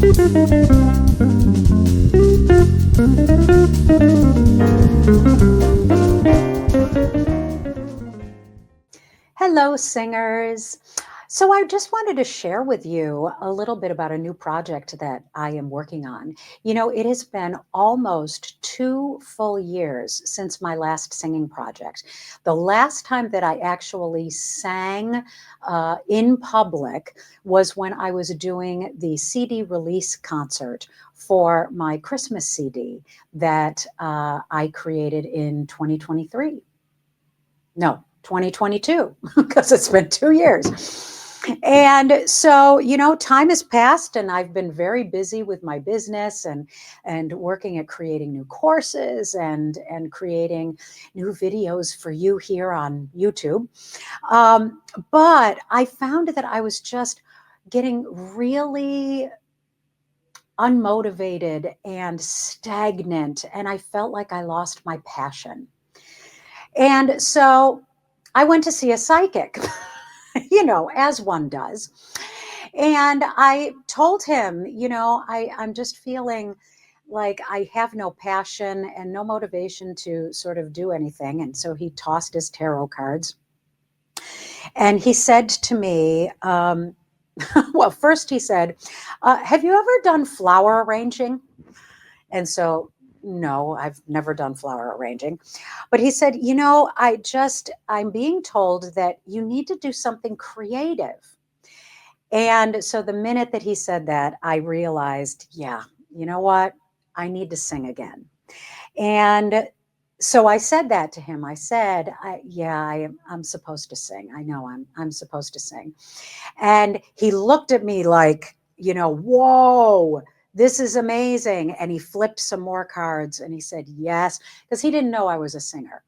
Hello, singers. So I just wanted to share with you a little bit about a new project that I am working on. It has been almost 2 full years since my last singing project. The last time that I actually sang in public was when I was doing the CD release concert for my Christmas CD that I created in 2023. No, 2022, because it's been 2 years. And so, time has passed and I've been very busy with my business and working at creating new courses and creating new videos for you here on YouTube. But I found that I was just getting really unmotivated and stagnant, and I felt like I lost my passion. And so I went to see a psychic, as one does. And I told him, I'm just feeling like I have no passion and no motivation to sort of do anything. And so he tossed his tarot cards. And he said to me, well, first he said, have you ever done flower arranging? And so, no, I've never done flower arranging. But he said, I'm being told that you need to do something creative. And so the minute that he said that, I realized, yeah, you know what? I need to sing again. And so I said that to him. I said, I'm supposed to sing. I know I'm supposed to sing. And he looked at me like, whoa, this is amazing. And he flipped some more cards and he said, yes, because he didn't know I was a singer.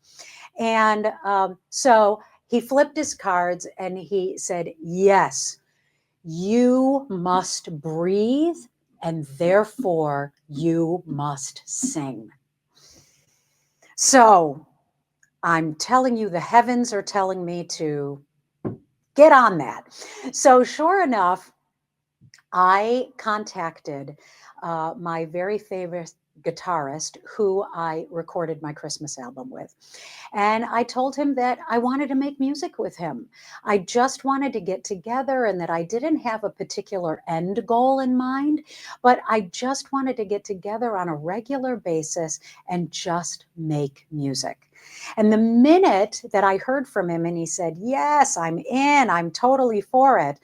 And so he flipped his cards and he said, yes, you must breathe and therefore you must sing. So I'm telling you, the heavens are telling me to get on that. So sure enough, I contacted my very favorite guitarist who I recorded my Christmas album with. And I told him that I wanted to make music with him. I just wanted to get together and that I didn't have a particular end goal in mind, but I just wanted to get together on a regular basis and just make music. And the minute that I heard from him and he said, yes, I'm in, I'm totally for it,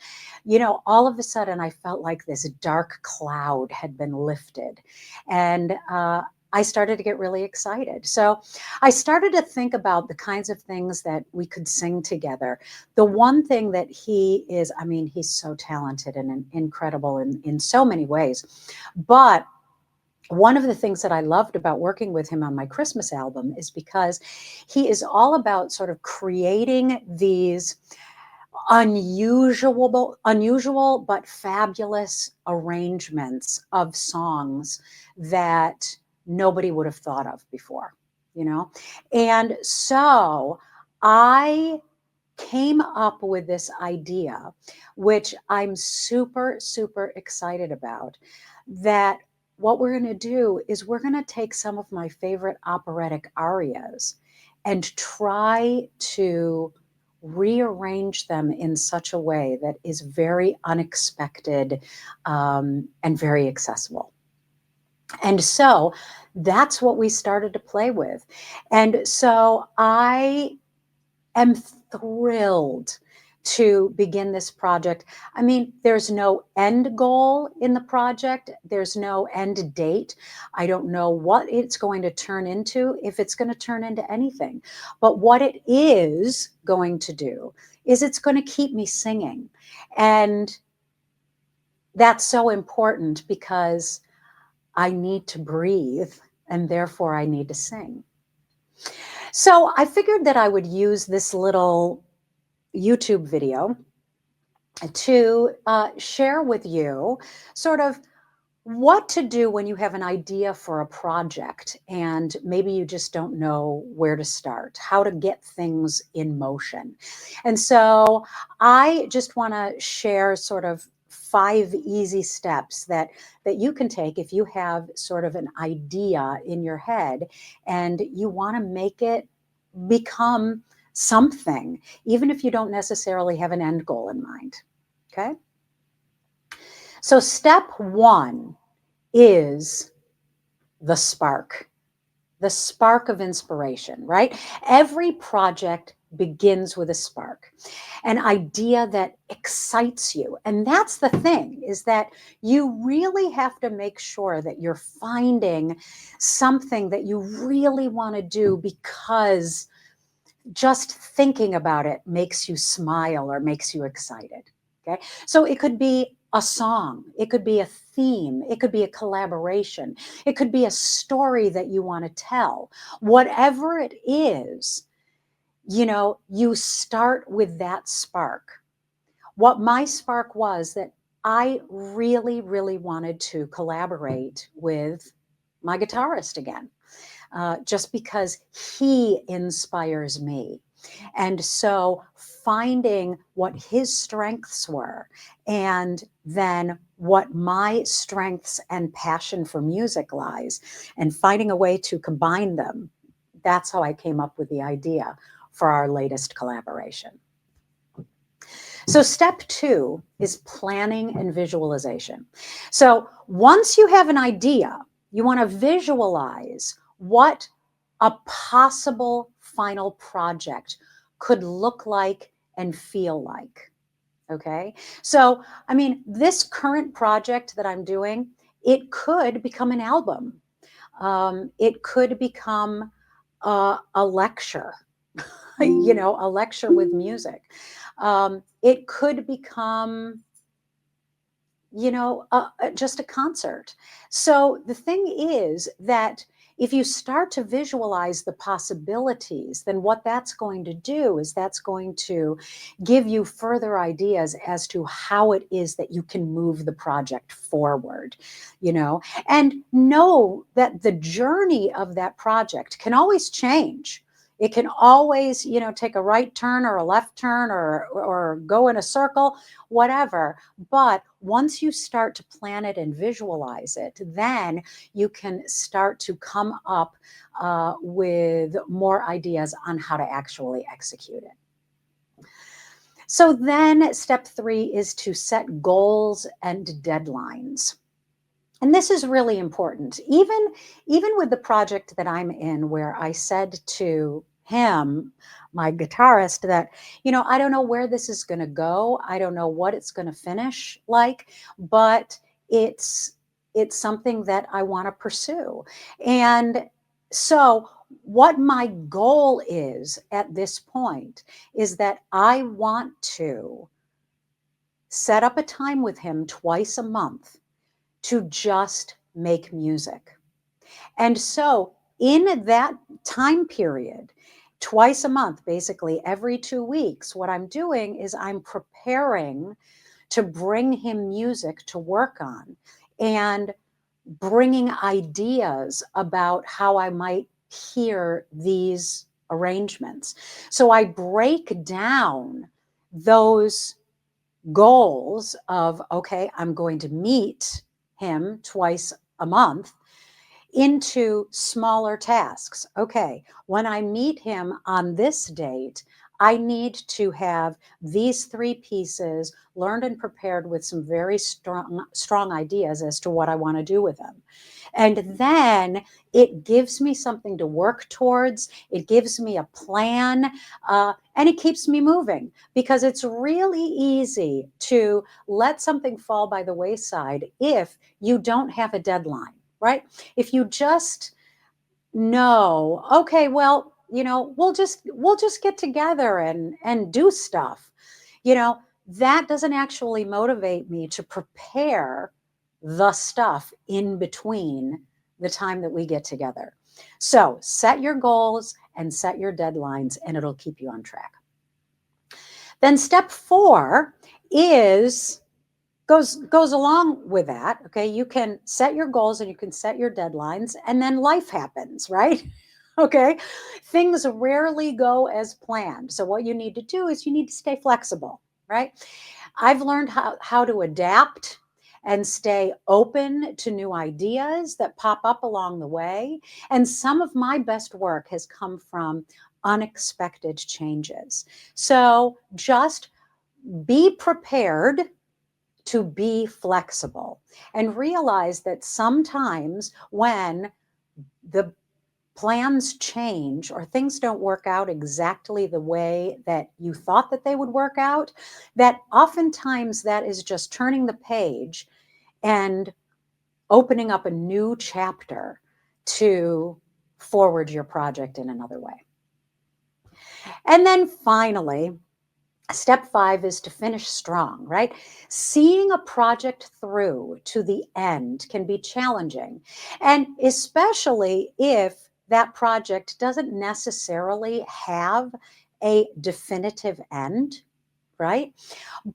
all of a sudden I felt like this dark cloud had been lifted. And I started to get really excited. So I started to think about the kinds of things that we could sing together. The one thing that he's so talented and incredible in so many ways. But one of the things that I loved about working with him on my Christmas album is because he is all about sort of creating these unusual but fabulous arrangements of songs that nobody would have thought of before, And so I came up with this idea, which I'm super, super excited about, that what we're going to do is we're going to take some of my favorite operatic arias and try to rearrange them in such a way that is very unexpected and very accessible. And so that's what we started to play with. And so I am thrilled to begin this project. I mean, there's no end goal in the project. There's no end date. I don't know what it's going to turn into, if it's going to turn into anything. But what it is going to do is it's going to keep me singing. And that's so important because I need to breathe and therefore I need to sing. So I figured that I would use this little YouTube video to share with you sort of what to do when you have an idea for a project and maybe you just don't know where to start, how to get things in motion. And so I just want to share sort of 5 easy steps that you can take if you have sort of an idea in your head and you want to make it become something, even if you don't necessarily have an end goal in mind. Okay? So step 1 is the spark of inspiration, right? Every project begins with a spark, an idea that excites you. And that's the thing, is that you really have to make sure that you're finding something that you really want to do because just thinking about it makes you smile or makes you excited. Okay. So it could be a song, it could be a theme, it could be a collaboration, it could be a story that you want to tell. Whatever it is, you start with that spark. What my spark was that I really, really wanted to collaborate with my guitarist again. Just because he inspires me. And so finding what his strengths were and then what my strengths and passion for music lies and finding a way to combine them, that's how I came up with the idea for our latest collaboration. So step 2 is planning and visualization. So once you have an idea, you want to visualize what a possible final project could look like and feel like. Okay. So, I mean, this current project that I'm doing, it could become an album. It could become a lecture, a lecture with music. It could become just a concert. So the thing is that if you start to visualize the possibilities, then what that's going to do is that's going to give you further ideas as to how it is that you can move the project forward, and know that the journey of that project can always change. It can always, take a right turn or a left turn or go in a circle, whatever. But once you start to plan it and visualize it, then you can start to come up with more ideas on how to actually execute it. So then step 3 is to set goals and deadlines. And this is really important. Even with the project that I'm in, where I said to him, my guitarist, that, I don't know where this is going to go. I don't know what it's going to finish like, but it's something that I want to pursue. And so what my goal is at this point is that I want to set up a time with him twice a month to just make music. And so in that time period, twice a month, basically every 2 weeks, what I'm doing is I'm preparing to bring him music to work on and bringing ideas about how I might hear these arrangements. So I break down those goals of, okay, I'm going to meet him twice a month into smaller tasks. Okay, when I meet him on this date, I need to have these 3 pieces learned and prepared with some very strong ideas as to what I want to do with them. And then it gives me something to work towards. It gives me a plan, and it keeps me moving, because it's really easy to let something fall by the wayside if you don't have a deadline, right? If you just know, okay, well, we'll just get together and do stuff, that doesn't actually motivate me to prepare the stuff in between the time that we get together. So set your goals and set your deadlines, and it'll keep you on track. Then step 4 goes along with that. Okay, you can set your goals and you can set your deadlines, and then life happens, right? Okay, things rarely go as planned. So what you need to do is you need to stay flexible, right? I've learned how to adapt and stay open to new ideas that pop up along the way. And some of my best work has come from unexpected changes. So just be prepared to be flexible and realize that sometimes when the plans change or things don't work out exactly the way that you thought that they would work out, that oftentimes that is just turning the page and opening up a new chapter to forward your project in another way. And then finally, step 5 is to finish strong, right? Seeing a project through to the end can be challenging, and especially if that project doesn't necessarily have a definitive end, right?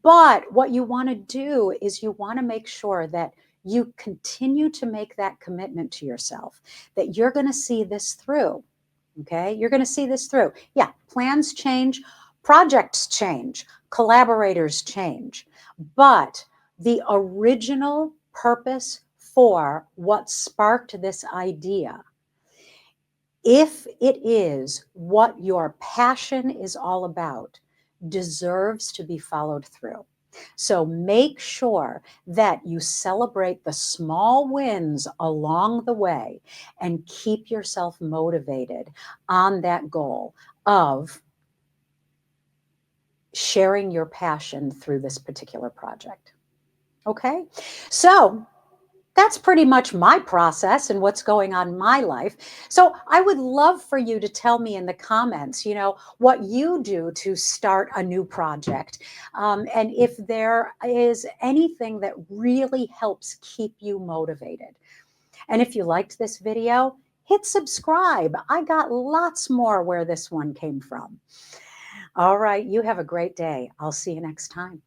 But what you want to do is you want to make sure that you continue to make that commitment to yourself, that you're going to see this through. Okay, you're going to see this through. Yeah, plans change, projects change, collaborators change, but the original purpose for what sparked this idea, if it is what your passion is all about, deserves to be followed through. So make sure that you celebrate the small wins along the way and keep yourself motivated on that goal of sharing your passion through this particular project. Okay? So that's pretty much my process and what's going on in my life. So I would love for you to tell me in the comments, what you do to start a new project. And if there is anything that really helps keep you motivated. And if you liked this video, hit subscribe. I got lots more where this one came from. All right, you have a great day. I'll see you next time.